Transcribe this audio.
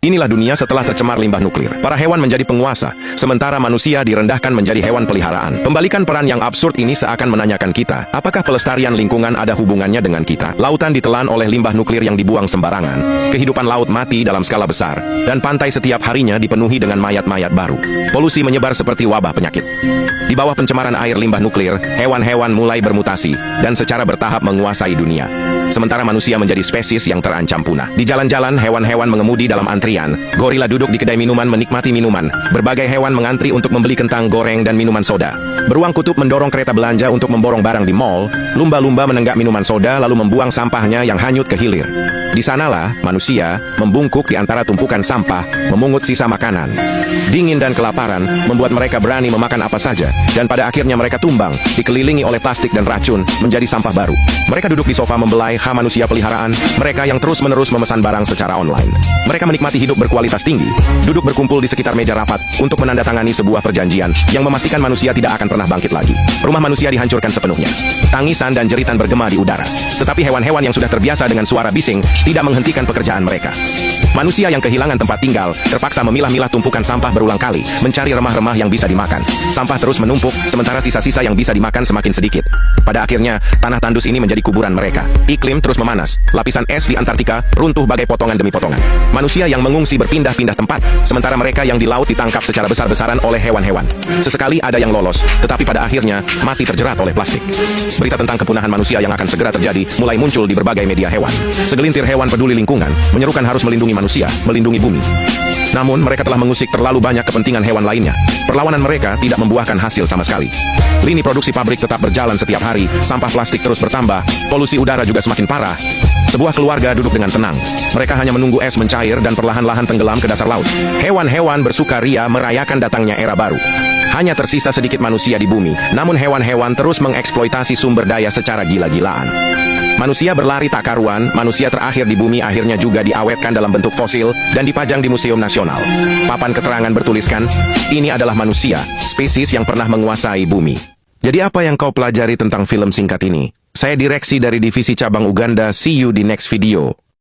Inilah dunia setelah tercemar limbah nuklir. Para hewan menjadi penguasa, sementara manusia direndahkan menjadi hewan peliharaan. Pembalikan peran yang absurd ini seakan menanyakan kita, apakah pelestarian lingkungan ada hubungannya dengan kita? Lautan ditelan oleh limbah nuklir yang dibuang sembarangan, kehidupan laut mati dalam skala besar, dan pantai setiap harinya dipenuhi dengan mayat-mayat baru. Polusi menyebar seperti wabah penyakit. Di bawah pencemaran air limbah nuklir, hewan-hewan mulai bermutasi, dan secara bertahap menguasai dunia. Sementara manusia menjadi spesies yang terancam punah. Di jalan-jalan, hewan-hewan mengemudi dalam antrian. Gorila duduk di kedai minuman menikmati minuman. Berbagai hewan mengantri untuk membeli kentang goreng dan minuman soda. Beruang kutub mendorong kereta belanja untuk memborong barang di mall. Lumba-lumba menenggak minuman soda lalu membuang sampahnya yang hanyut ke hilir. Di sanalah, manusia membungkuk di antara tumpukan sampah, memungut sisa makanan. Dingin dan kelaparan membuat mereka berani memakan apa saja, dan pada akhirnya mereka tumbang, dikelilingi oleh plastik dan racun, menjadi sampah baru. Mereka duduk di sofa membelai manusia peliharaan, mereka yang terus-menerus memesan barang secara online. Mereka menikmati hidup berkualitas tinggi, duduk berkumpul di sekitar meja rapat untuk menandatangani sebuah perjanjian yang memastikan manusia tidak akan pernah bangkit lagi. Rumah manusia dihancurkan sepenuhnya. Tangisan dan jeritan bergema di udara. Tetapi hewan-hewan yang sudah terbiasa dengan suara bising tidak menghentikan pekerjaan mereka. Manusia yang kehilangan tempat tinggal terpaksa memilah-milah tumpukan sampah berulang kali, mencari remah-remah yang bisa dimakan. Sampah terus menumpuk, sementara sisa-sisa yang bisa dimakan semakin sedikit. Pada akhirnya, tanah tandus ini menjadi kuburan mereka. Iklim terus memanas. Lapisan es di Antartika runtuh bagai potongan demi potongan. Manusia yang mengungsi berpindah-pindah tempat, sementara mereka yang di laut ditangkap secara besar-besaran oleh hewan-hewan. Sesekali ada yang lolos, tetapi pada akhirnya mati terjerat oleh plastik. Berita tentang kepunahan manusia yang akan segera terjadi mulai muncul di berbagai media hewan. Segelintir hewan peduli lingkungan menyerukan harus melindungi manusia, melindungi bumi. Namun mereka telah mengusik terlalu banyak kepentingan hewan lainnya. Perlawanan mereka tidak membuahkan hasil sama sekali. Lini produksi pabrik tetap berjalan setiap hari, sampah plastik terus bertambah, polusi udara juga semakin parah. Sebuah keluarga duduk dengan tenang. Mereka hanya menunggu es mencair dan perlahan-lahan tenggelam ke dasar laut. Hewan-hewan bersukaria merayakan datangnya era baru. Hanya tersisa sedikit manusia di bumi, namun hewan-hewan terus mengeksploitasi sumber daya secara gila-gilaan. Manusia berlari tak karuan, manusia terakhir di bumi akhirnya juga diawetkan dalam bentuk fosil dan dipajang di Museum Nasional. Papan keterangan bertuliskan, ini adalah manusia, spesies yang pernah menguasai bumi. Jadi apa yang kau pelajari tentang film singkat ini? Saya direksi dari Divisi Cabang Uganda, see you di next video.